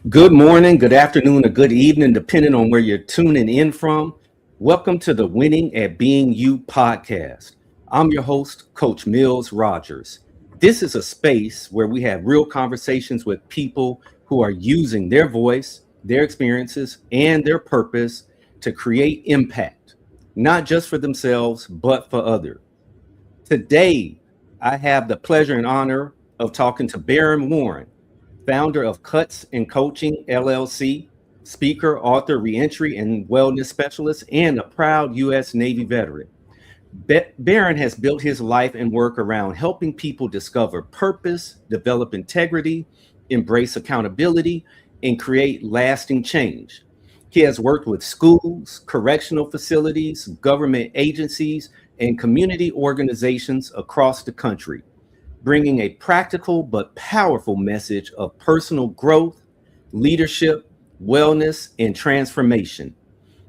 Good morning, good afternoon, or good evening, depending on where you're tuning in from. Welcome to the Winning at Being You podcast. I'm your host, Coach Mills Rogers. This is a space where we have real conversations with people who are using their voice, their experiences, and their purpose to create impact, not just for themselves, but for others. Today, I have the pleasure and honor of talking to Baron Warren, founder of Cuts Coaching LLC, speaker, author, reentry and wellness specialist, and a proud U.S. Navy veteran. Baron has built his life and work around helping people discover purpose, develop integrity, embrace accountability, and create lasting change. He has worked with schools, correctional facilities, government agencies, and community organizations across the country, bringing a practical but powerful message of personal growth, leadership, wellness, and transformation.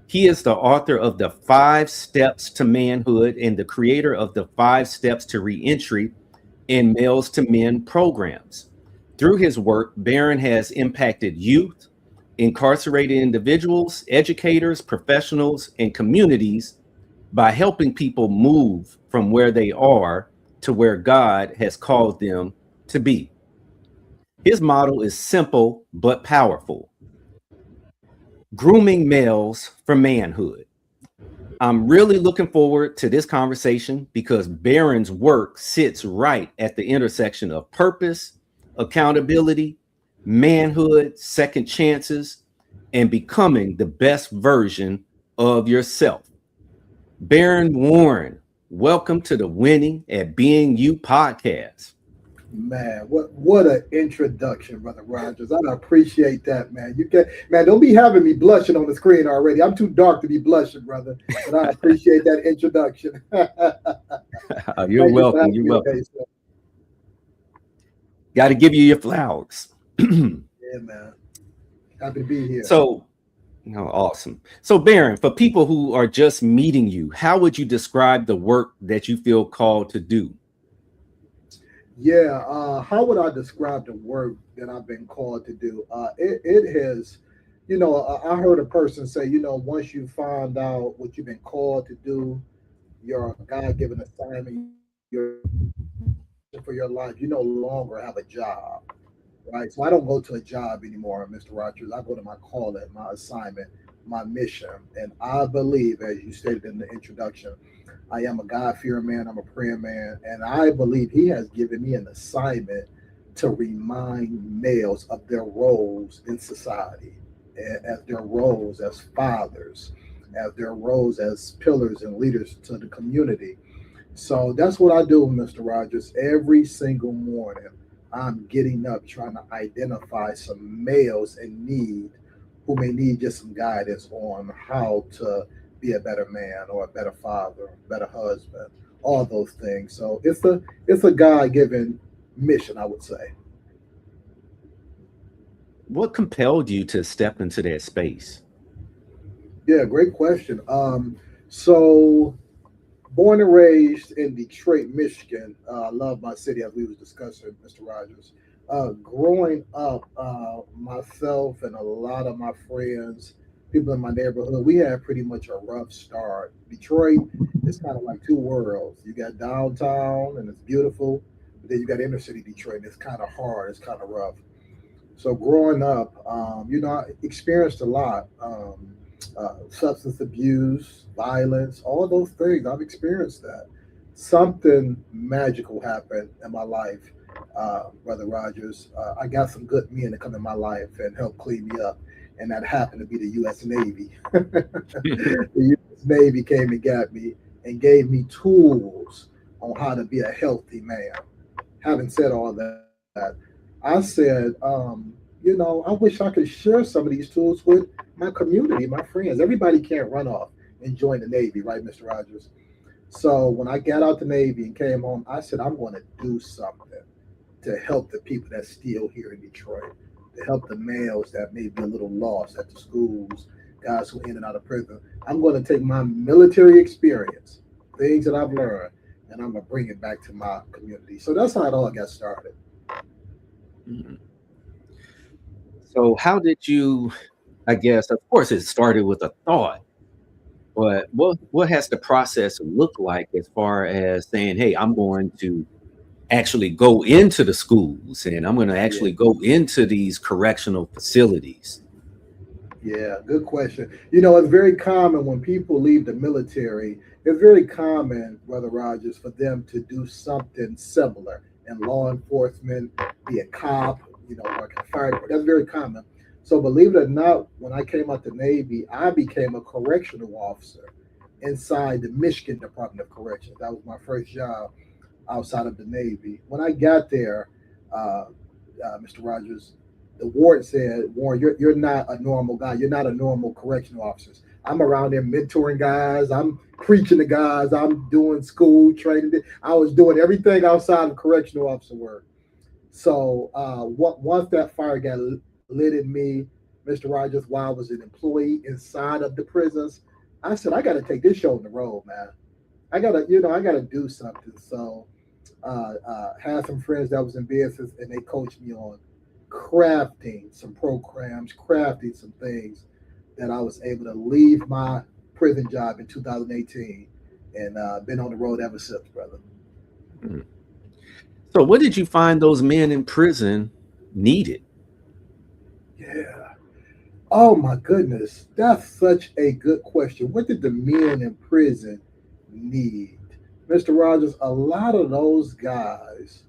He is the author of the 5 Steps to Manhood and the creator of the 5 Steps to Reentry and Males to Men programs. Through his work, Baron has impacted youth, incarcerated individuals, educators, professionals, and communities by helping people move from where they are to where God has called them to be. His model is simple but powerful: grooming males for manhood. I'm really looking forward to this conversation because Baron's work sits right at the intersection of purpose, accountability, manhood, second chances, and becoming the best version of yourself. Baron Warren, welcome to the Winning at Being You podcast. Man, what an introduction, Brother Rogers. I appreciate that, man. Don't be having me blushing on the screen already. I'm too dark to be blushing, brother. But I appreciate that introduction. You're welcome. You're welcome. Got to give you your flowers. Yeah, man. Happy to be here. Awesome. So, Baron, for people who are just meeting you, how would you describe the work that you feel called to do? Yeah, how would I describe the work that I've been called to do? It has, I heard a person say, once you find out what you've been called to do, your God-given assignment for your life, you no longer have a job, right? So I don't go to a job anymore, Mr. Rogers. I go to my calling, my assignment, my mission. And I believe, as you stated in the introduction, I am a God-fearing man. I'm a praying man. And I believe he has given me an assignment to remind males of their roles in society, as their roles as fathers, as their roles as pillars and leaders to the community. So that's what I do, Mr. Rogers. Every single morning, I'm getting up trying to identify some males in need who may need just some guidance on how to be a better man or a better father, a better husband, all those things. So it's a God-given mission, I would say. What compelled you to step into that space? Yeah, great question. So born and raised in Detroit, Michigan. I love my city, as we was discussing, Mr. Rogers. Growing up, myself and a lot of my friends, people in my neighborhood, we had pretty much a rough start. Detroit is kind of like two worlds. You got downtown and it's beautiful, but then you got inner city Detroit and it's kind of hard, it's kind of rough. So growing up, I experienced a lot. Substance abuse, violence, all those things. I've experienced that. Something magical happened in my life, Brother Rogers. I got some good men to come in my life and help clean me up, and that happened to be the U.S. Navy. The U.S. Navy came and got me and gave me tools on how to be a healthy man. Having said all that, I said, I wish I could share some of these tools with my community, my friends. Everybody can't run off and join the Navy, right, Mr. Rogers? So when I got out the Navy and came home, I said, I'm going to do something to help the people that's still here in Detroit, to help the males that may be a little lost at the schools, guys who are in and out of prison. I'm going to take my military experience, things that I've learned, and I'm going to bring it back to my community. So that's how it all got started. Mhm. So how did you, I guess, of course, it started with a thought, but what has the process looked like as far as saying, hey, I'm going to actually go into the schools and I'm going to Yeah. actually go into these correctional facilities? Yeah, good question. It's very common when people leave the military, it's very common, Brother Rogers, for them to do something similar in law enforcement, be a cop, work in the fire department. That's very common. So believe it or not, when I came out the Navy, I became a correctional officer inside the Michigan Department of Corrections. That was my first job outside of the Navy. When I got there, uh, Mr. Rogers, the warden said, Warren, you're not a normal guy. You're not a normal correctional officer. I'm around there mentoring guys. I'm preaching to guys. I'm doing school training. I was doing everything outside of correctional officer work. So once that fire got lit in me, Mr. Rogers, while I was an employee inside of the prisons, I said, I got to take this show on the road, man. I gotta do something. So had some friends that was in business, and they coached me on crafting some programs, crafting some things that I was able to leave my prison job in 2018, and been on the road ever since, brother. Mm. So what did you find those men in prison needed? Yeah. Oh my goodness, that's such a good question. What did the men in prison need, Mr. Rogers? A lot of those guys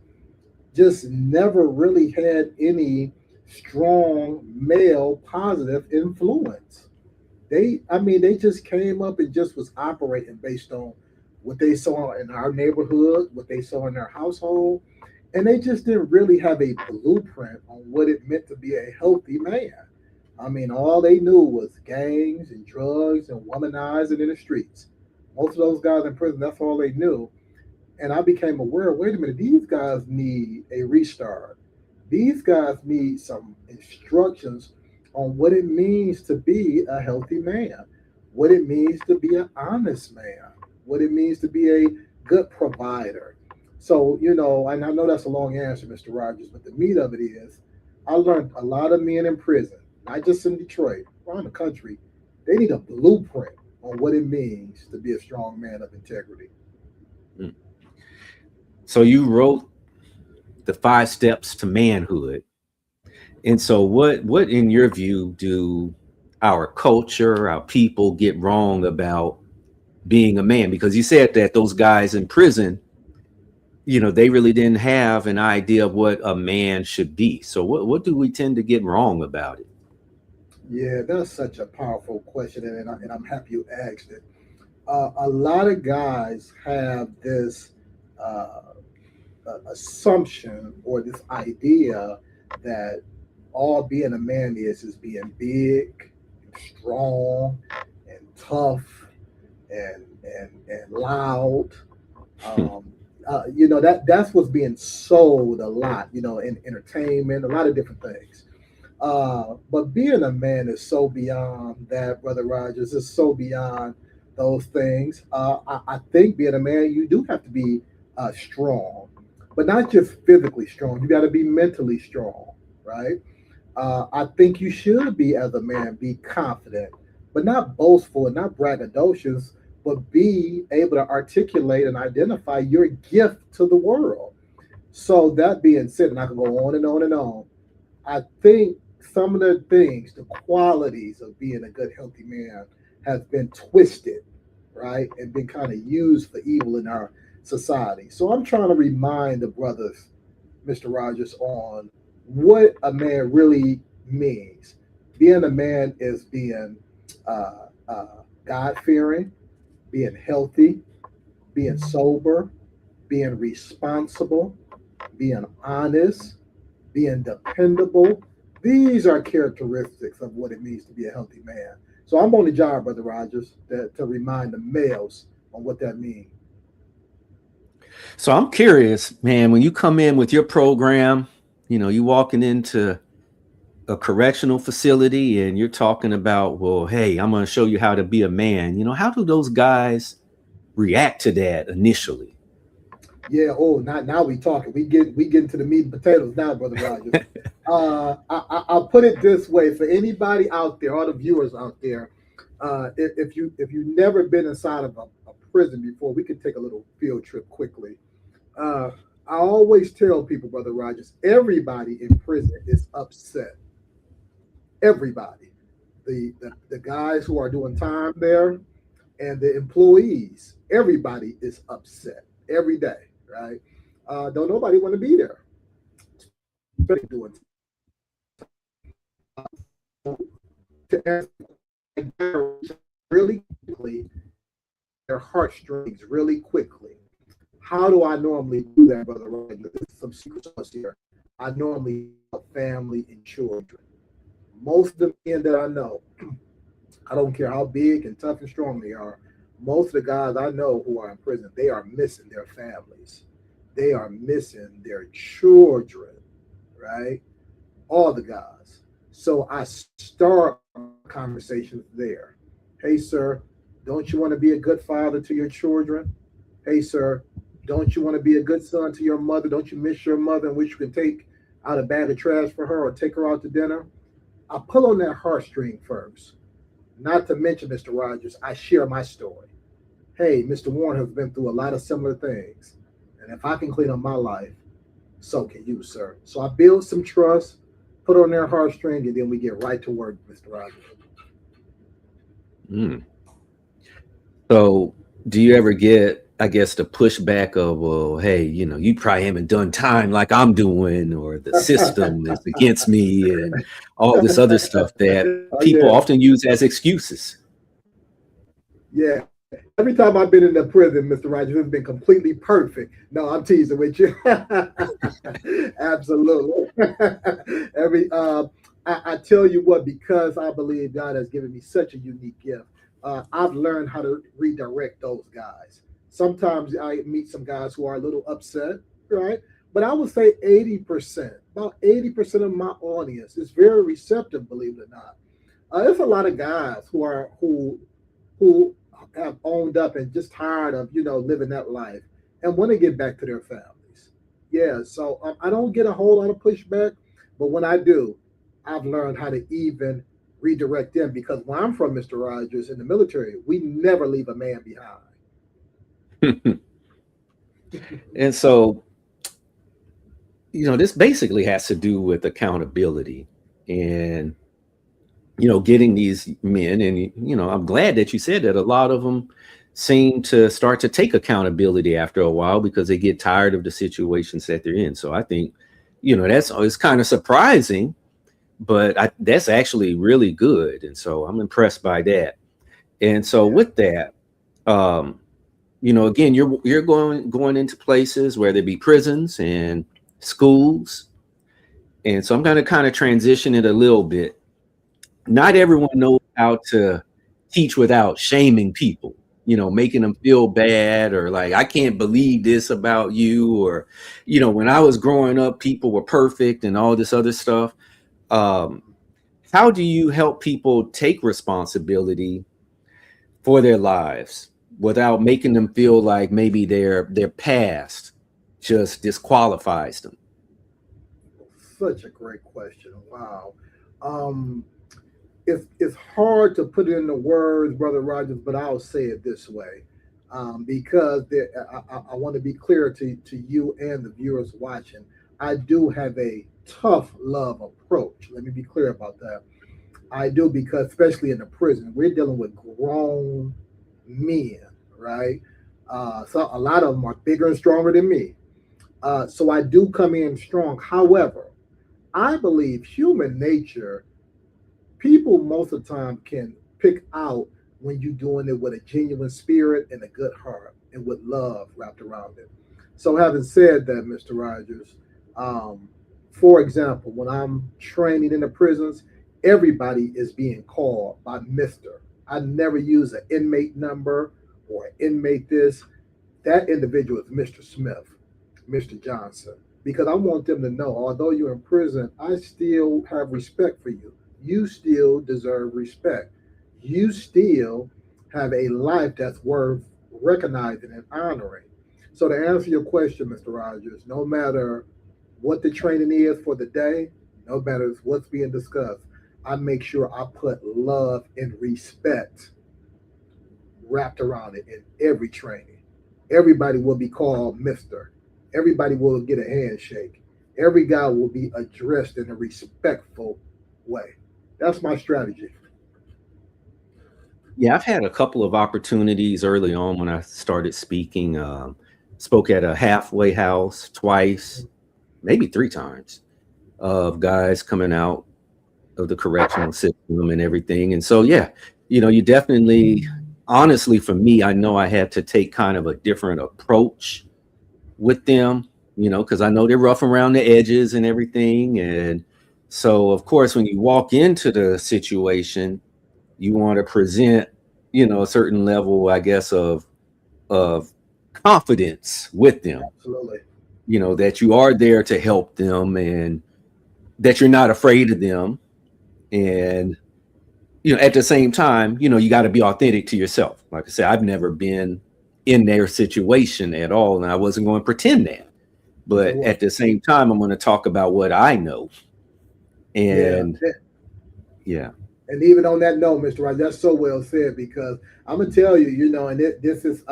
just never really had any strong male positive influence. They just came up and just was operating based on what they saw in our neighborhood, what they saw in their household, and they just didn't really have a blueprint on what it meant to be a healthy man. All they knew was gangs and drugs and womanizing in the streets. Most of those guys in prison, that's all they knew. And I became aware, wait a minute, these guys need a restart. These guys need some instructions on what it means to be a healthy man, what it means to be an honest man, what it means to be a good provider. So, and I know that's a long answer, Mr. Rogers, but the meat of it is I learned a lot of men in prison, not just in Detroit, around the country, they need a blueprint on what it means to be a strong man of integrity. Mm. So you wrote the 5 steps to manhood. And so what in your view do our culture, our people get wrong about being a man? Because you said that those guys in prison, they really didn't have an idea of what a man should be. So what do we tend to get wrong about it? Yeah, that's such a powerful question, and I'm happy you asked it. A lot of guys have this uh, assumption or this idea that all being a man is being big, and strong, and tough, and loud. Um, that's what's being sold a lot. In entertainment, a lot of different things. But being a man is so beyond that, Brother Rogers. It's so beyond those things. I think being a man, you do have to be strong, but not just physically strong. You got to be mentally strong, right? I think you should be, as a man, be confident, but not boastful and not braggadocious, but be able to articulate and identify your gift to the world. So that being said, and I can go on and on and on, I think some of the things, the qualities of being a good, healthy man, has been twisted, right, and been kind of used for evil in our society. So I'm trying to remind the brothers, Mr. Rogers, on what a man really means. Being a man is being God fearing, being healthy, being sober, being responsible, being honest, being dependable. These are characteristics of what it means to be a healthy man. So I'm on the job, Brother Rogers, to remind the males on what that means. So I'm curious, man, when you come in with your program, you walking into a correctional facility and you're talking about, well, hey, I'm going to show you how to be a man. How do those guys react to that initially? Yeah. Oh, not now we talking. We get into the meat and potatoes now, Brother Rogers. I'll put it this way for anybody out there, all the viewers out there. If you've never been inside of a prison before, we could take a little field trip quickly. Uh, I always tell people, Brother Rogers, everybody in prison is upset. Everybody, the guys who are doing time there, and the employees, everybody is upset every day, right? Don't nobody want to be there, especially doing to answer really quickly their heartstrings really quickly. How do I normally do that, Brother Ryan? There's some secret sauce here. I normally have family and children. Most of the men that I know, I don't care how big and tough and strong they are, most of the guys I know who are in prison, they are missing their families. They are missing their children, right? All the guys. So I start conversations there. Hey, sir, don't you want to be a good father to your children? Hey, sir, don't you want to be a good son to your mother? Don't you miss your mother and wish you could take out a bag of trash for her or take her out to dinner? I pull on that heartstring first. Not to mention, Mr. Rogers, I share my story. Hey, Mr. Warren has been through a lot of similar things. And if I can clean up my life, so can you, sir. So I build some trust, put on their heartstring, and then we get right to work, Mr. Rogers. Mm. So do you ever get, I guess, the pushback of, well, hey, you probably haven't done time like I'm doing, or the system is against me, and all this other stuff that Oh, people yeah. often use as excuses? Yeah. Every time I've been in the prison, Mr. Rogers, it's been completely perfect. No, I'm teasing with you. Absolutely. Every I tell you what, because I believe God has given me such a unique gift, I've learned how to redirect those guys. Sometimes I meet some guys who are a little upset, right? But I would say 80%, about 80% of my audience is very receptive, believe it or not. There's a lot of guys who have owned up and just tired of living that life and want to get back to their families. Yeah, so I don't get a whole lot of pushback, but when I do, I've learned how to even redirect them because where I'm from, Mr. Rogers, in the military, we never leave a man behind. And so, this basically has to do with accountability and, getting these men. And, I'm glad that you said that a lot of them seem to start to take accountability after a while because they get tired of the situations that they're in. So I think, it's kind of surprising, but that's actually really good. And so I'm impressed by that. And so Yeah. with that, um, again, you're going into places where there be prisons and schools. And so I'm going to kind of transition it a little bit. Not Okay. everyone knows how to teach without shaming people, making them feel bad, or like, I can't believe this about you, or, when I was growing up, people were perfect and all this other stuff. Um, how do you help people take responsibility for their lives without making them feel like maybe their past just disqualifies them? Such a great question. Wow. Um, it's hard to put it into words, Brother Rogers, but I'll say it this way. Because I want to be clear to you and the viewers watching. I do have a tough love approach. Let me be clear about that. I do because, especially in the prison, we're dealing with grown men, right? So a lot of them are bigger and stronger than me. So I do come in strong. However, I believe human nature, people most of the time can pick out when you're doing it with a genuine spirit and a good heart and with love wrapped around it. So, having said that, Mr. Rogers, um, For example, when I'm training in the prisons, everybody is being called by Mr. I never use an inmate number or an inmate this. That individual is Mr. Smith, Mr. Johnson, because I want them to know, although you're in prison, I still have respect for you. You still deserve respect. You still have a life that's worth recognizing and honoring. So, to answer your question, Mr. Rogers, no matter what the training is for the day, no matter what's being discussed, I make sure I put love and respect wrapped around it in every training. Everybody will be called Mr. Everybody will get a handshake. Every guy will be addressed in a respectful way. That's my strategy. Yeah, I've had a couple of opportunities early on when I started speaking. Spoke at a halfway house twice, maybe three times, of guys coming out of the correctional system and everything. And so, yeah, you definitely, honestly, for me, I know I had to take kind of a different approach with them, because I know they're rough around the edges and everything. And so, of course, when you walk into the situation, you want to present, a certain level, I guess, of confidence with them, Absolutely. that you are there to help them and that you're not afraid of them. And, at the same time, you got to be authentic to yourself. Like I said, I've never been in their situation at all, and I wasn't going to pretend that. But Sure. at the same time, I'm going to talk about what I know. Yeah. And yeah, And even on that note, Mr. Wright, that's so well said because I'm gonna tell you, and this is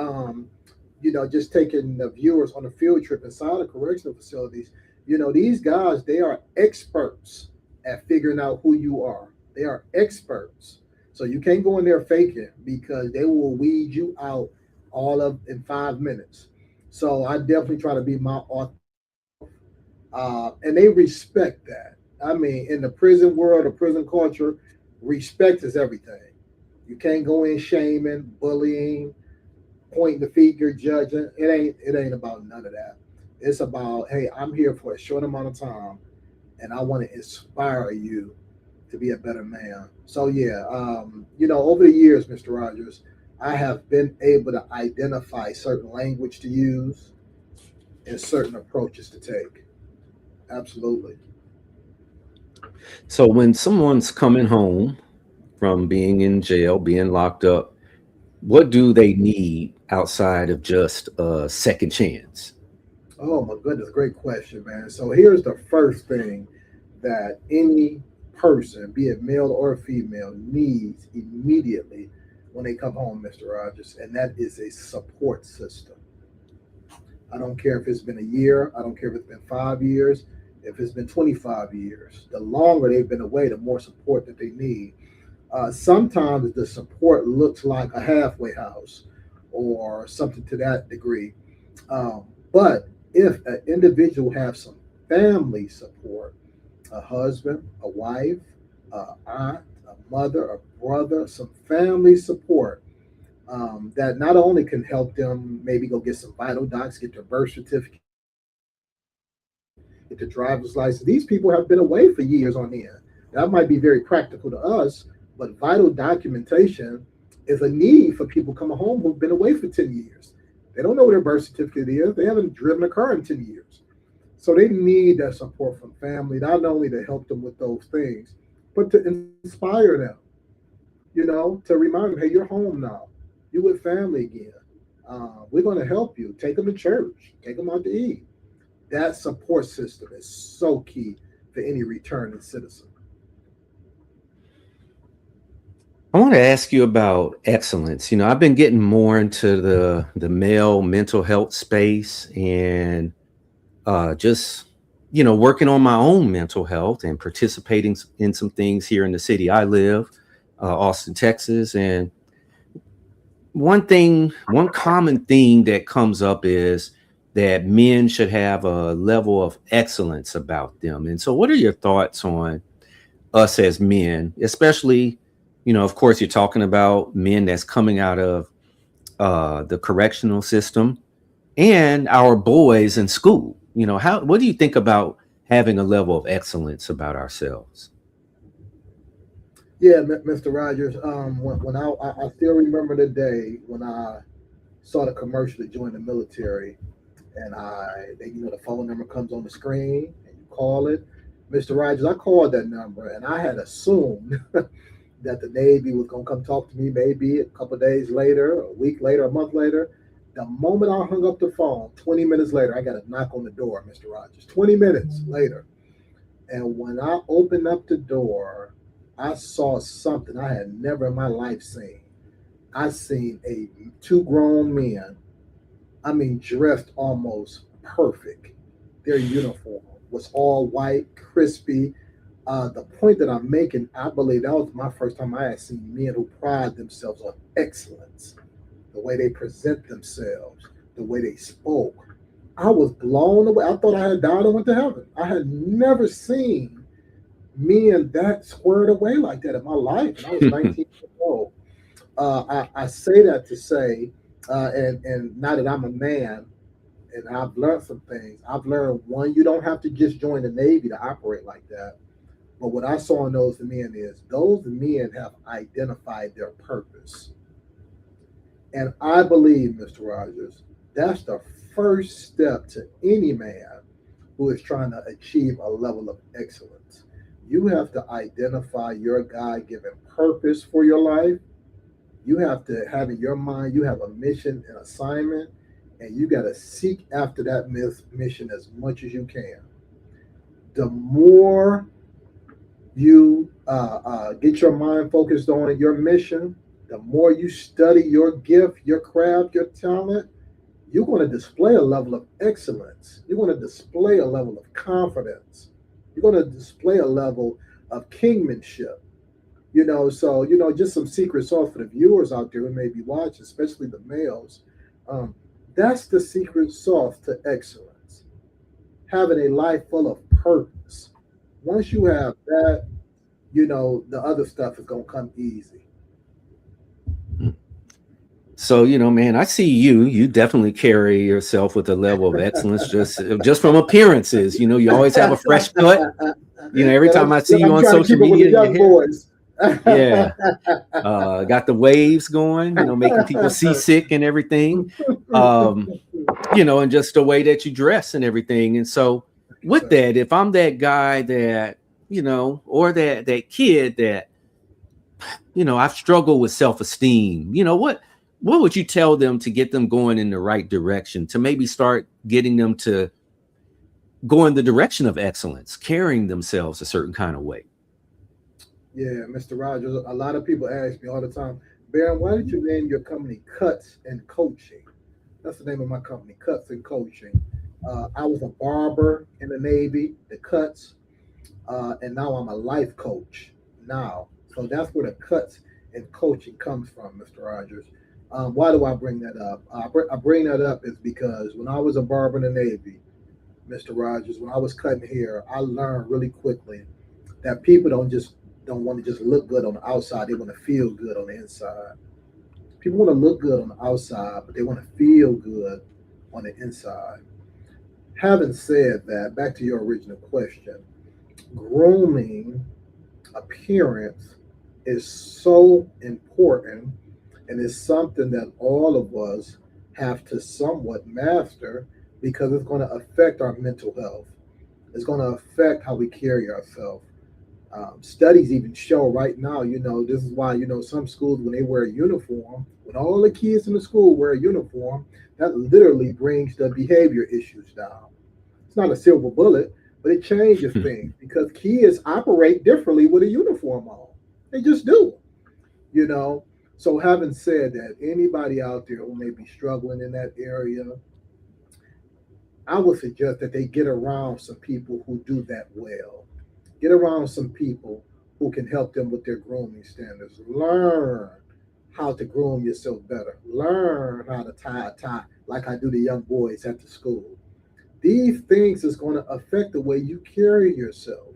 just taking the viewers on a field trip inside of correctional facilities. These guys, they are experts at figuring out who you are. They are experts. So you can't go in there faking because they will weed you out all of in 5 minutes. So I definitely try to be my authentic self. And they respect that. I mean, in the prison world, the prison culture, respect is everything. You can't go in shaming, bullying, pointing the finger, judging. It ain't about none of that. It's about, hey, I'm here for a short amount of time, and I want to inspire you to be a better man. So yeah, over the years, Mr. Rogers, I have been able to identify certain language to use and certain approaches to take. Absolutely. so when someone's coming home from being in jail, being locked up, what do they need outside of just a second chance? Oh my goodness, great question, man. So here's the first thing that any person, be it male or female, needs immediately when they come home, Mr. Rogers, and that is a support system. I don't care if it's been a year, I don't care if it's been 5 years, if it's been 25 years. The longer they've been away, the more support that they need. Sometimes the support looks like a halfway house or something to that degree. But if an individual has some family support, a husband, a wife, a aunt, a mother, a brother, some family support that not only can help them maybe go get some vital docs, get their birth certificate, get their driver's license. These people have been away for years on end. That might be very practical to us, but vital documentation is a need for people coming home who've been away for 10 years. They don't know what their birth certificate is. They haven't driven a car in 10 years. So they need that support from family, not only to help them with those things, but to inspire them, to remind them, hey, you're home now. You're with family again. We're going to help you. Take them to church. Take them out to eat. That support system is so key for any returning citizen. I want to ask you about excellence. I've been getting more into the male mental health space and just working on my own mental health and participating in some things here in the city I live, Austin, Texas. And one common thing that comes up is that men should have a level of excellence about them. And so, what are your thoughts on us as men, especially, of course, you're talking about men that's coming out of the correctional system and our boys in school. What do you think about having a level of excellence about ourselves? Yeah, Mr. Rogers. When I still remember the day when I saw the commercial to join the military, and the phone number comes on the screen and you call it. Mr. Rogers, I called that number and I had assumed that the Navy was going to come talk to me maybe a couple of days later, a week later, a month later. The moment I hung up the phone, 20 minutes later, I got a knock on the door, Mr. Rogers. 20 minutes later. And when I opened up the door, I saw something I had never in my life seen. I seen two grown men, I mean, dressed almost perfect. Their uniform was all white, crispy. The point that I'm making, I believe that was my first time I had seen men who pride themselves on excellence, the way they present themselves, the way they spoke. I was blown away. I thought I had died and went to heaven. I had never seen men that squared away like that in my life. And I was 19 years old. I say that to say, and now that I'm a man and I've learned some things, I've learned one, you don't have to just join the Navy to operate like that. But what I saw in those men is those men have identified their purpose. And I believe, Mr. Rogers, that's the first step to any man who is trying to achieve a level of excellence. You have to identify your God given purpose for your life. You have to have in your mind, you have a mission and assignment, and you got to seek after that mission as much as you can. The more you get your mind focused on your mission, the more you study your gift, your craft, your talent, you're going to display a level of excellence. You're going to display a level of confidence. You're going to display a level of kingmanship. Just some secret sauce for the viewers out there who may be watching, especially the males. That's the secret sauce to excellence. Having a life full of purpose. Once you have that, the other stuff is gonna come easy. So, man, I see you definitely carry yourself with a level of excellence just from appearances. You always have a fresh cut. Every time I see you I'm on trying to social keep up with the media, your young hair, boys. yeah, got the waves going, making people seasick and everything. Um, and just the way that you dress and everything. And so with So, that, if I'm that guy that, or that kid that, I've struggled with self-esteem, what would you tell them to get them going in the right direction, to maybe start getting them to go in the direction of excellence, carrying themselves a certain kind of way? yeah, Mr. Rogers, a lot of people ask me all the time, Baron, why did you name your company Cuts and Coaching? That's the name of my company, Cuts and Coaching. I was a barber in the Navy, the Cuts, and now I'm a life coach now. So that's where the Cuts and Coaching comes from, Mr. Rogers. Why do I bring that up? I bring that up is because when I was a barber in the Navy, Mr. Rogers, when I was cutting hair, I learned really quickly that people don't want to just look good on the outside. They want to feel good on the inside. People want to look good on the outside, but they want to feel good on the inside. Having said that, back to your original question, grooming appearance is so important and it's something that all of us have to somewhat master because it's going to affect our mental health. It's going to affect how we carry ourselves. Studies even show right now, this is why, some schools, when they wear a uniform, when all the kids in the school wear a uniform, that literally brings the behavior issues down. It's not a silver bullet, but it changes things because kids operate differently with a uniform on. They just do, you know. So, having said that, anybody out there who may be struggling in that area, I would suggest that they get around some people who do that well. Get around some people who can help them with their grooming standards. Learn how to groom yourself better. Learn how to tie a tie like I do the young boys at the school. These things is going to affect the way you carry yourself.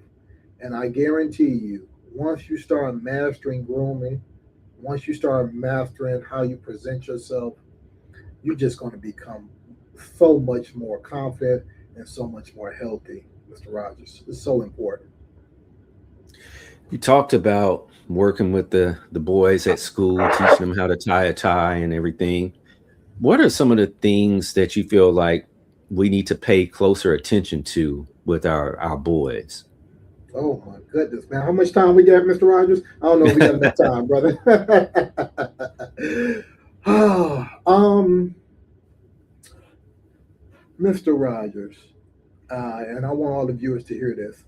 And I guarantee you, once you start mastering grooming, once you start mastering how you present yourself, you're just going to become so much more confident and so much more healthy, Mr. Rogers. It's so important. You talked about working with the boys at school, teaching them how to tie a tie and everything. What are some of the things that you feel like we need to pay closer attention to with our boys? Oh my goodness, man. How much time we got, Mr. Rogers? I don't know if we got enough time, brother. um, Mr. Rogers, and I want all the viewers to hear this.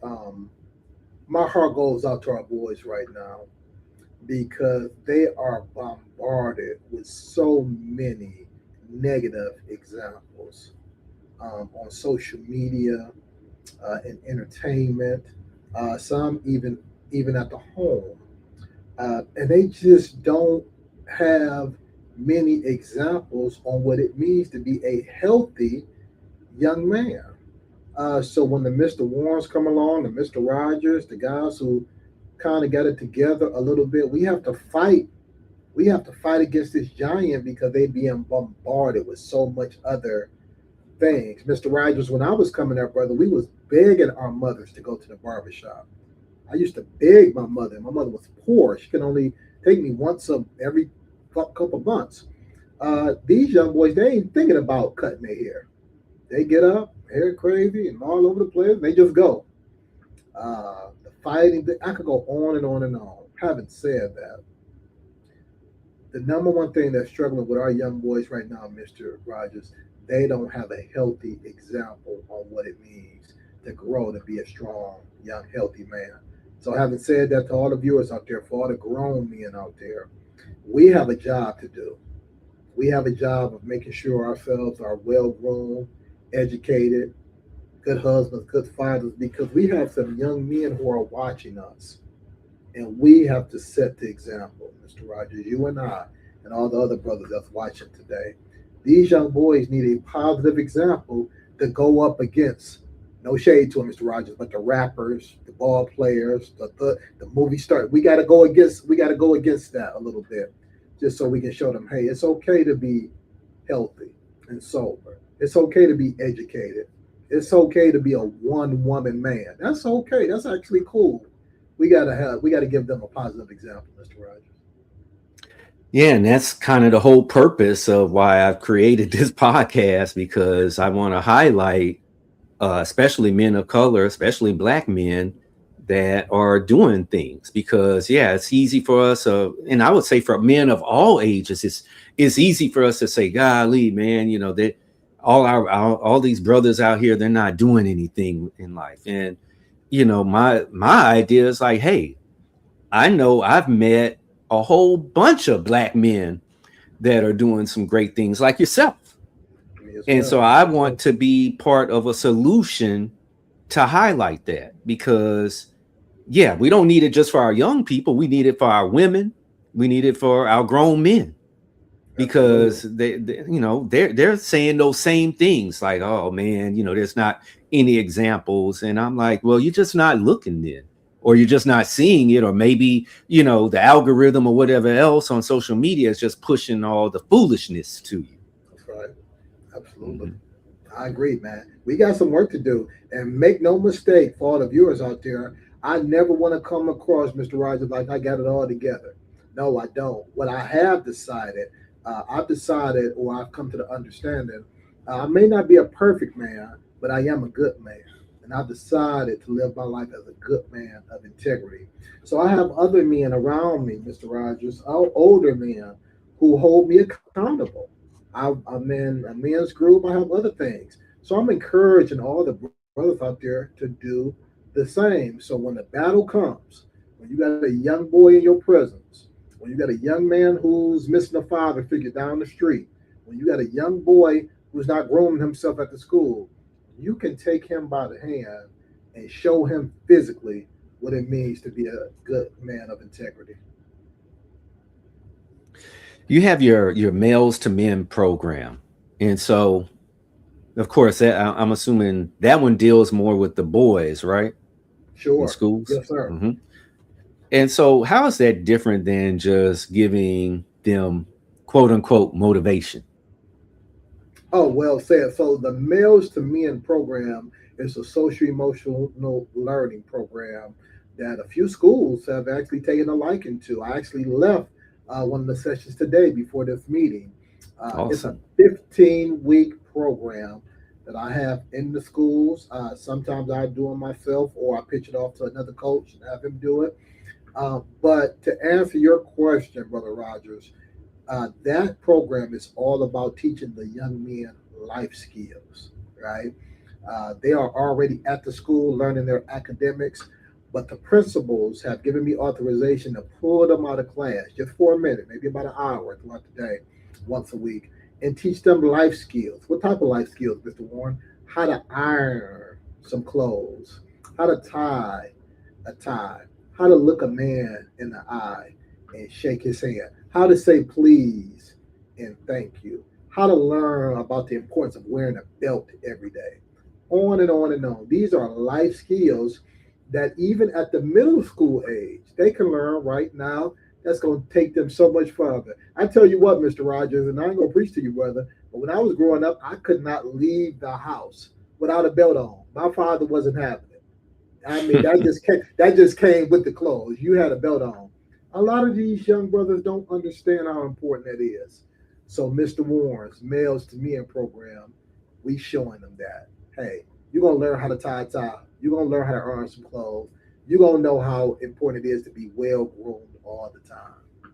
My heart goes out to our boys right now because they are bombarded with so many negative examples on social media, in entertainment, some even at the home, and they just don't have many examples on what it means to be a healthy young man. So when the Mr. Warrens come along, the Mr. Rogers, the guys who kind of got it together a little bit, we have to fight. We have to fight against this giant because they being bombarded with so much other things. Mr. Rogers, when I was coming up, brother, we was begging our mothers to go to the barbershop. I used to beg my mother. My mother was poor. She could only take me once every couple of months. These young boys, they ain't thinking about cutting their hair. They get up, hair crazy and all over the place. They just go. The fighting, I could go on and on and on. Having said that, the number one thing that's struggling with our young boys right now, Mr. Rogers, they don't have a healthy example on what it means to grow to be a strong, young, healthy man. So, having said that, to all the viewers out there, for all the grown men out there, we have a job to do. We have a job of making sure ourselves are well groomed, educated, good husbands, good fathers, because we have some young men who are watching us. And we have to set the example, Mr. Rogers, you and I, and all the other brothers that's watching today. These young boys need a positive example to go up against. No shade to them, Mr. Rogers, but the rappers, the ball players, the movie stars. We gotta go against that a little bit, just so we can show them, hey, it's okay to be healthy and sober. It's okay to be educated. It's okay to be a one woman man. That's okay. That's actually cool. We gotta give them a positive example, Mr. Rogers. Yeah, and that's kind of the whole purpose of why I've created this podcast because I want to highlight, especially men of color, especially black men that are doing things. Because yeah, it's easy for us, and I would say for men of all ages, it's easy for us to say, "Golly, man, that all these brothers out here, they're not doing anything in life." And my idea is like, hey, I know I've met a whole bunch of black men that are doing some great things like yourself. Me as And so well. I want to be part of a solution to highlight that because, yeah, we don't need it just for our young people. We need it for our women. We need it for our grown men Absolutely. because they're saying those same things like, oh man, there's not any examples, and I'm like, well, you're just not looking then, or you're just not seeing it, or maybe the algorithm or whatever else on social media is just pushing all the foolishness to you. That's right. Absolutely. Mhm. I agree, man. We got some work to do. And make no mistake, for all the viewers out there, I never want to come across, Mr. Rogers, like I got it all together. No, I don't. What I have decided, I've decided, or I've come to the understanding, I may not be a perfect man, but I am a good man. And I've decided to live my life as a good man of integrity. So I have other men around me, Mr. Rogers, older men who hold me accountable. I'm in a men's group. I have other things. So I'm encouraging all the brothers out there to do the same. So when the battle comes, when you got a young boy in your presence, when you got a young man who's missing a father figure down the street, when you got a young boy who's not grooming himself at the school, you can take him by the hand and show him physically what it means to be a good man of integrity. You have your males to men program, and so of course I'm assuming that one deals more with the boys, right, in Sure. schools. Yes, sir. Hmm. And so, how is that different than just giving them quote unquote motivation? Oh, well said. So the Males to Men program is a social emotional learning program that a few schools have actually taken a liking to. I actually left one of the sessions today before this meeting. It's a Awesome. 15-week program that I have in the schools. Sometimes I do it myself or I pitch it off to another coach and have him do it. But to answer your question, Brother Rogers, that program is all about teaching the young men life skills, right? They are already at the school learning their academics, but the principals have given me authorization to pull them out of class just for a minute, maybe about an hour throughout the day, once a week, and teach them life skills. What type of life skills, Mr. Warren? How to iron some clothes, how to tie a tie, how to look a man in the eye and shake his hand, how to say please and thank you, how to learn about the importance of wearing a belt every day, on and on and on. These are life skills that even at the middle school age, they can learn right now. That's going to take them so much further. I tell you what, Mr. Rogers, and I ain't going to preach to you, brother, but when I was growing up, I could not leave the house without a belt on. My father wasn't having it. I mean, that just came with the clothes. You had a belt on. A lot of these young brothers don't understand how important that is. So, Mr. Warren's Males to Men program, we showing them that. Hey, you're gonna learn how to tie a tie. You're gonna learn how to earn some clothes. You're gonna know how important it is to be well groomed all the time.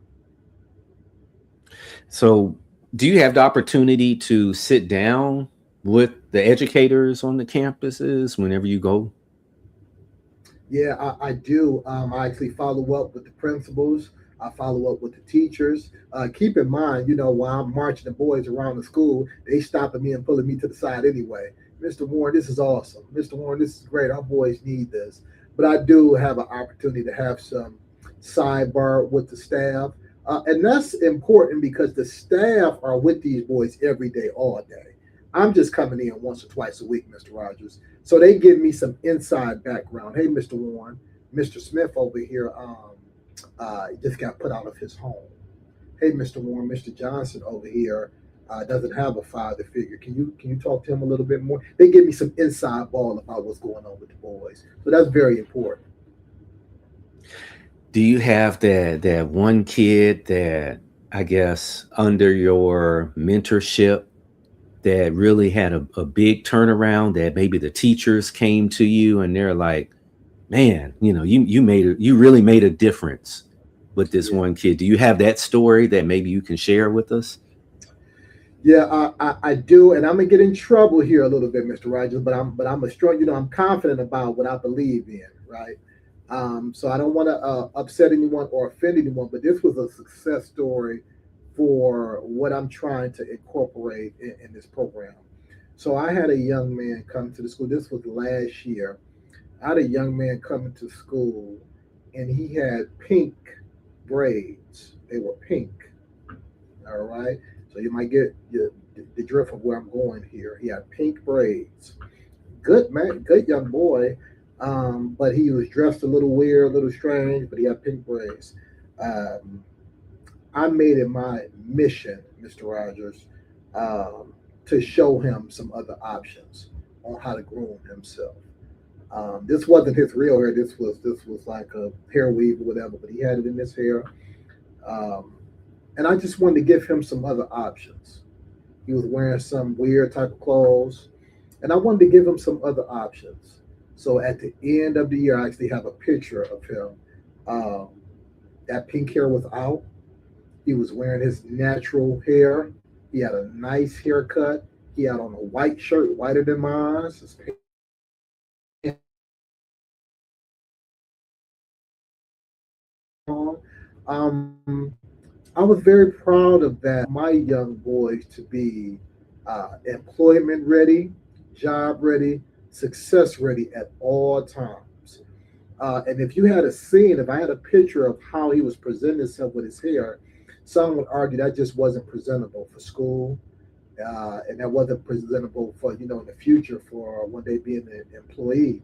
So, do you have the opportunity to sit down with the educators on the campuses whenever you go? Yeah, I do. I actually follow up with the principals. I follow up with the teachers. Keep in mind, while I'm marching the boys around the school, they stopping me and pulling me to the side anyway. Mr. Warren, this is awesome. Mr. Warren, this is great. Our boys need this. But I do have an opportunity to have some sidebar with the staff. And that's important because the staff are with these boys every day, all day. I'm just coming in once or twice a week, Mr. Rogers. So they give me some inside background. Hey, Mr. Warren, Mr. Smith over here just got put out of his home. Hey, Mr. Warren, Mr. Johnson over here doesn't have a father figure. Can you talk to him a little bit more? They give me some inside ball about what's going on with the boys. So that's very important. Do you have that one kid that, I guess, under your mentorship, that really had a big turnaround, that maybe the teachers came to you and they're like, man, you really made a difference with this Yeah. one kid? Do you have that story that maybe you can share with us? Yeah, I do, and I'm gonna get in trouble here a little bit, Mr. Rogers. But I'm a strong, I'm confident about what I believe in, right? So I don't want to upset anyone or offend anyone, but this was a success story for what I'm trying to incorporate in this program. So I had a young man come to the school. This was last year. I had a young man coming to school, and he had pink braids. They were pink. All right. So you might get the drift of where I'm going here. He had pink braids. Good man, good young boy. But he was dressed a little weird, a little strange, but he had pink braids. Um, I made it my mission, Mr. Rogers, to show him some other options on how to groom himself. This wasn't his real hair. This was like a hair weave or whatever, but he had it in his hair. Um, and I just wanted to give him some other options. He was wearing some weird type of clothes, and I wanted to give him some other options. So at the end of the year, I actually have a picture of him. Um, that pink hair was out. He was wearing his natural hair. He had a nice haircut. He had on a white shirt, whiter than mine. His pants I was very proud of that. My young boys to be employment ready, job ready, success ready at all times. And if you had a scene, if I had a picture of how he was presenting himself with his hair, some would argue that just wasn't presentable for school, and that wasn't presentable for in the future for when they be an employee.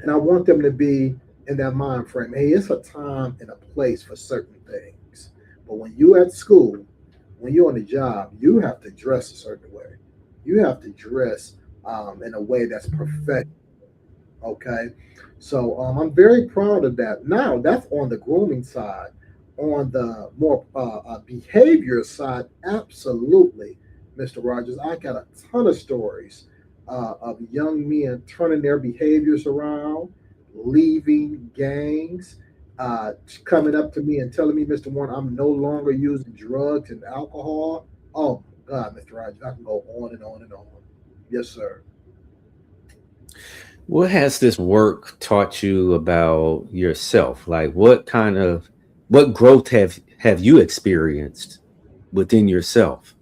And I want them to be in that mind frame. Hey, it's a time and a place for certain things. But when you at school, when you're on the job, you have to dress a certain way. You have to dress in a way that's perfect. Okay. So I'm very proud of that. Now, that's on the grooming side. On the more behavior side, absolutely, Mr. Rogers. I got a ton of stories of young men turning their behaviors around, leaving gangs, coming up to me and telling me, Mr. Warren, I'm no longer using drugs and alcohol. Oh, my God, Mr. Rogers, I can go on and on and on. Yes, sir. What has this work taught you about yourself? Like what growth have you experienced within yourself?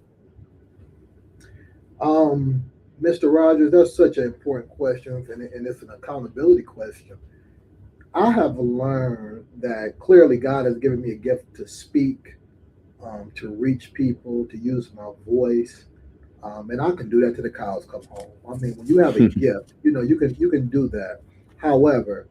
Um, Mr. Rogers, that's such an important question, and it's an accountability question. I have learned that clearly God has given me a gift to speak, to reach people, to use my voice, and I can do that till the cows come home. I mean, when you have a gift, you can do that. However,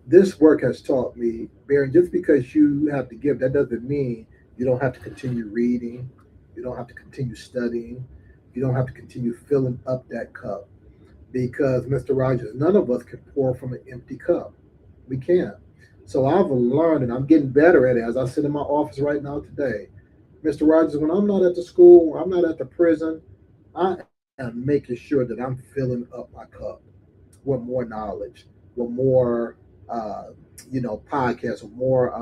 this work has taught me, Baron, just because you have the gift, that doesn't mean you don't have to continue reading, you don't have to continue studying, you don't have to continue filling up that cup. Because, Mr. Rogers, none of us can pour from an empty cup. We can't. So I've learned, and I'm getting better at it as I sit in my office right now today. Mr. Rogers, when I'm not at the school, I'm not at the prison, I am making sure that I'm filling up my cup with more knowledge, with more, uh, podcasts, with more,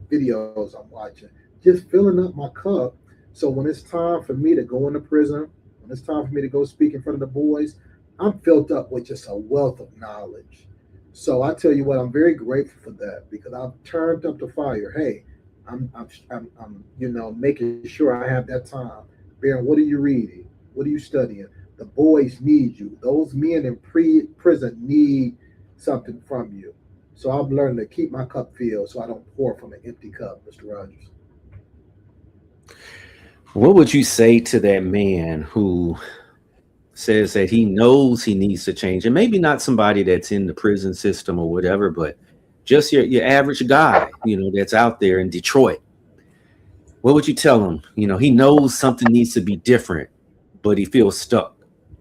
videos I'm watching. Just filling up my cup. So when it's time for me to go into prison, when it's time for me to go speak in front of the boys, I'm filled up with just a wealth of knowledge. So I tell you what, I'm very grateful for that because I've turned up the fire. Hey, I'm making sure I have that time. Baron, what are you reading? What are you studying? The boys need you. Those men in prison need something from you. So I'm learning to keep my cup filled so I don't pour from an empty cup, Mr. Rogers. What would you say to that man who says that he knows he needs to change? And maybe not somebody that's in the prison system or whatever, but just your average guy, that's out there in Detroit. What would you tell him? He knows something needs to be different, but he feels stuck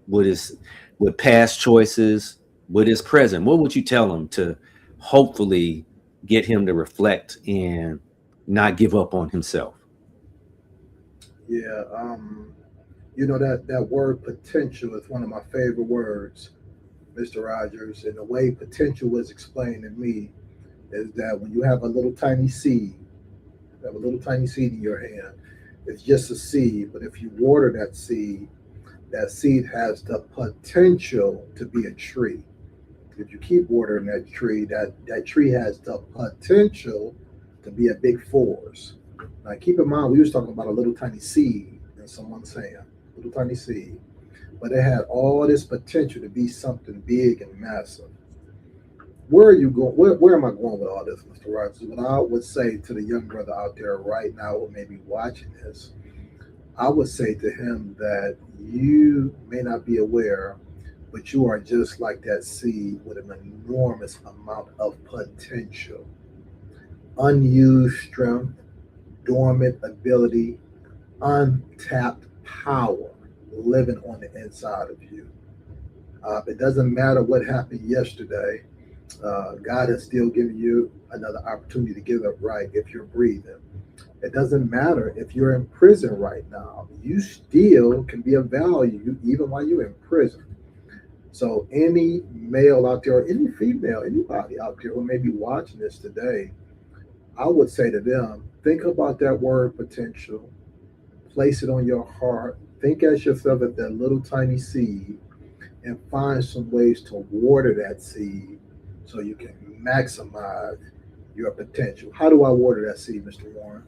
with with past choices, with his present. What would you tell him to hopefully get him to reflect and not give up on himself? Yeah, that word potential is one of my favorite words, Mr. Rogers. And the way potential was explained to me is that when you have a little tiny seed, you have a little tiny seed in your hand, it's just a seed. But if you water that seed has the potential to be a tree. If you keep watering that tree has the potential to be a big forest. Now keep in mind we was talking about a little tiny seed in someone's hand, little tiny seed, but it had all this potential to be something big and massive. Where are you going? Where am I going with all this, Mr. Rogers? What I would say to the young brother out there right now who may be watching this, I would say to him that you may not be aware, but you are just like that seed with an enormous amount of potential, unused strength, dormant ability, untapped power living on the inside of you. It doesn't matter what happened yesterday. God has still given you another opportunity to get it right if you're breathing. It doesn't matter if you're in prison right now. You still can be of value even while you're in prison. So any male out there, or any female, anybody out there who may be watching this today, I would say to them, think about that word potential, place it on your heart, think as yourself as that little tiny seed, and find some ways to water that seed so you can maximize your potential. How do I water that seed, Mr. Warren?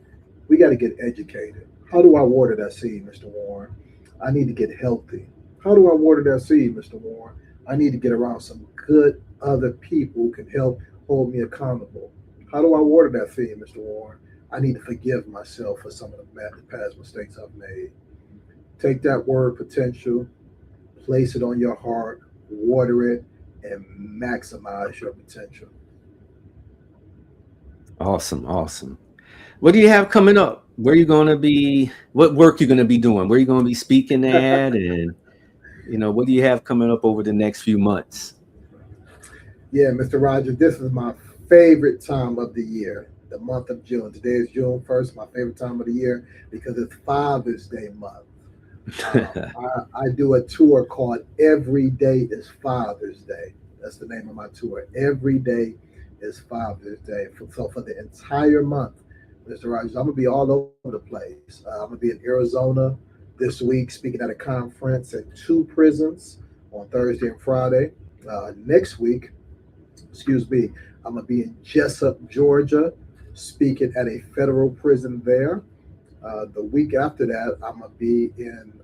We got to get educated. How do I water that seed, Mr. Warren? I need to get healthy. How do I water that seed, Mr. Warren? I need to get around some good other people who can help hold me accountable. How do I water that seed, Mr. Warren? I need to forgive myself for some of the past mistakes I've made. Take that word potential, place it on your heart, water it, and maximize your potential. Awesome, awesome. What do you have coming up? Where you going to be? What work you going to be doing? Where you going to be speaking at? And What do you have coming up over the next few months? Yeah, Mr. Rogers, this is my favorite time of the year, the month of June. Today is June 1st, my favorite time of the year because it's Father's Day month. I do a tour called Every Day is Father's Day. That's the name of my tour. Every Day is Father's Day. So for the entire month, Mr. Rogers, I'm going to be all over the place. I'm going to be in Arizona this week speaking at a conference at two prisons on Thursday and Friday. Next week, excuse me, I'm going to be in Jessup, Georgia, speaking at a federal prison there. The week after that, I'm going to be in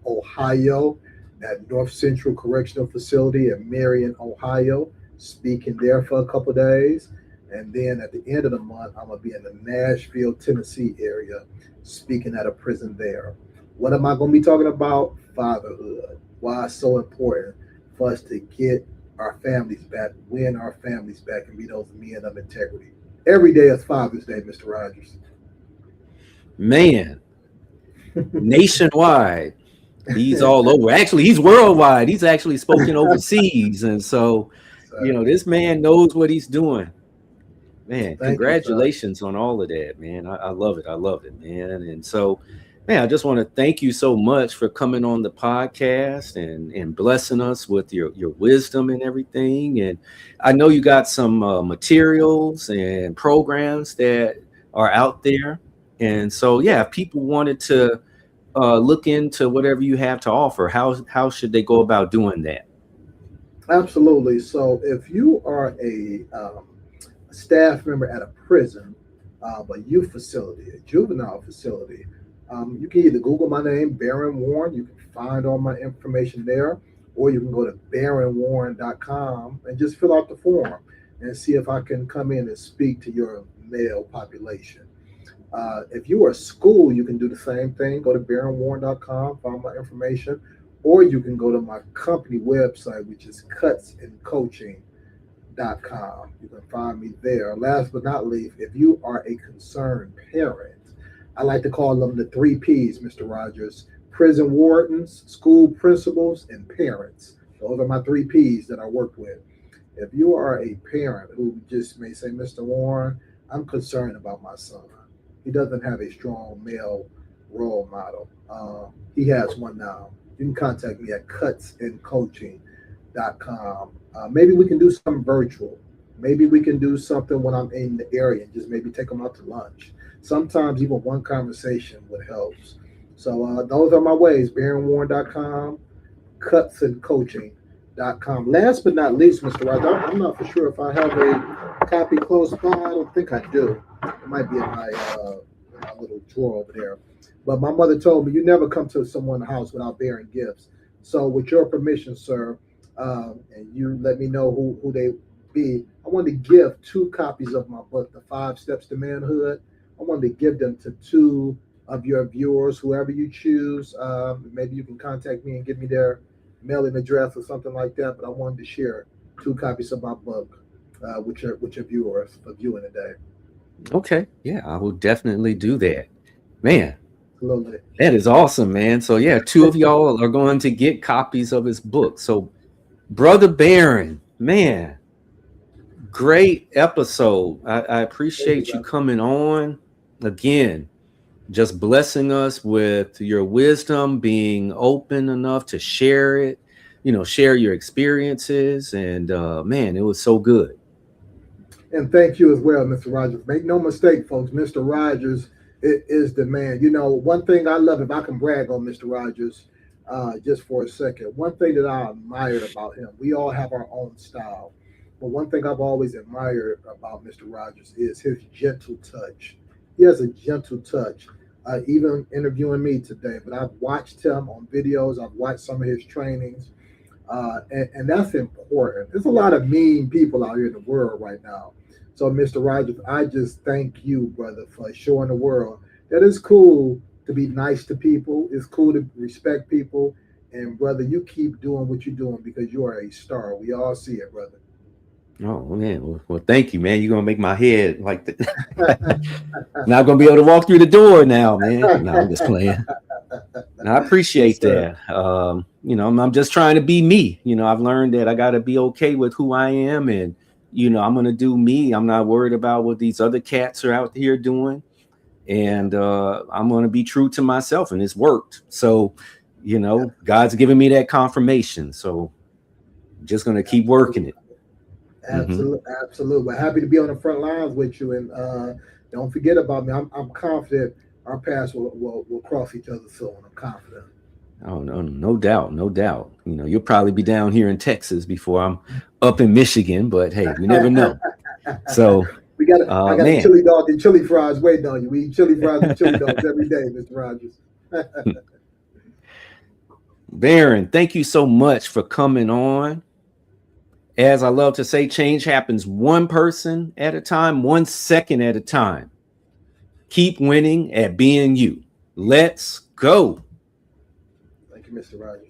Ohio at North Central Correctional Facility in Marion, Ohio, speaking there for a couple of days. And then at the end of the month, I'm going to be in the Nashville, Tennessee area, speaking at a prison there. What am I going to be talking about? Fatherhood. Why it's so important for us to get our families back, win our families back, and be those men of integrity. Every day is Father's Day, Mr. Rogers. Man, nationwide. He's all over. Actually, he's worldwide. He's actually spoken overseas. And so, this man knows what he's doing. Man, congratulations on all of that, man. I love it. I love it, man. And so, man, I just want to thank you so much for coming on the podcast and blessing us with your wisdom and everything. And I know you got some materials and programs that are out there. And so, yeah, if people wanted to look into whatever you have to offer, how should they go about doing that? Absolutely. So if you are a staff member at a prison, a youth facility, a juvenile facility, you can either Google my name, Baron Warren. You can find all my information there, or you can go to baronwarren.com and just fill out the form and see if I can come in and speak to your male population. If you are a school, you can do the same thing. Go to baronwarren.com, find my information, or you can go to my company website, which is cutsandcoaching.com. You can find me there. Last but not least, if you are a concerned parent, I like to call them the three P's, Mr. Rogers: prison wardens, school principals, and parents. Those are my three P's that I work with. If you are a parent who just may say, Mr. Warren, I'm concerned about my son. He doesn't have a strong male role model. He has one now. You can contact me at cutsandcoaching.com. Maybe we can do something virtual. Maybe we can do something when I'm in the area and just maybe take them out to lunch. Sometimes even one conversation would help. So those are my ways: baronwarren.com, cutsandcoaching.com. Last but not least, Mr. Roger, I'm not for sure if I have a copy close by. I don't think I do. It might be in my little drawer over there. But my mother told me you never come to someone's house without bearing gifts. So with your permission, sir, and you let me know who they be, I wanted to give 2 copies of my book, The 5 Steps to Manhood. I wanted to give them to 2 of your viewers, whoever you choose. Maybe you can contact me and give me their mailing address or something like that. But I wanted to share 2 copies of my book with your viewers for viewing today. Okay. Yeah, I will definitely do that. Man, Absolutely. that is awesome, man. So yeah, 2 of y'all are going to get copies of his book. So Brother Baron, man, great episode. I appreciate you coming on again, just blessing us with your wisdom, being open enough to share it, share your experiences. And man, it was so good. And thank you as well, Mr. Rogers. Make no mistake, folks, Mr. Rogers is the man. One thing I love, if I can brag on Mr. Rogers just for a second, one thing that I admired about him, we all have our own style, but one thing I've always admired about Mr. Rogers is his gentle touch. He has a gentle touch, even interviewing me today, but I've watched him on videos, I've watched some of his trainings, and that's important. There's a lot of mean people out here in the world right now. So, Mr. Rogers, I just thank you, brother, for showing the world that it's cool to be nice to people. It's cool to respect people. And, brother, you keep doing what you're doing because you are a star. We all see it, brother. Oh, man. Well, thank you, man. You're going to make my head like that. Not going to be able to walk through the door now, man. No, I'm just playing. And I appreciate sir. that. I'm just trying to be me. I've learned that I got to be okay with who I am, and I'm gonna do me. I'm not worried about what these other cats are out here doing, and I'm gonna be true to myself, and it's worked. So, God's giving me that confirmation. So, I'm just gonna keep working it. Hmm. Absolutely, absolutely. We're happy to be on the front lines with you, and don't forget about me. I'm confident our paths will cross each other soon. I'm confident. Oh no, no doubt, no doubt. You'll probably be down here in Texas before I'm up in Michigan, but hey, we never know. So, I got a man, chili dog and chili fries waiting on you. We eat chili fries and chili dogs every day, Mr. Rogers. Baron, thank you so much for coming on. As I love to say, change happens one person at a time, 1 second at a time. Keep winning at being you. Let's go. Thank you, Mr. Rogers.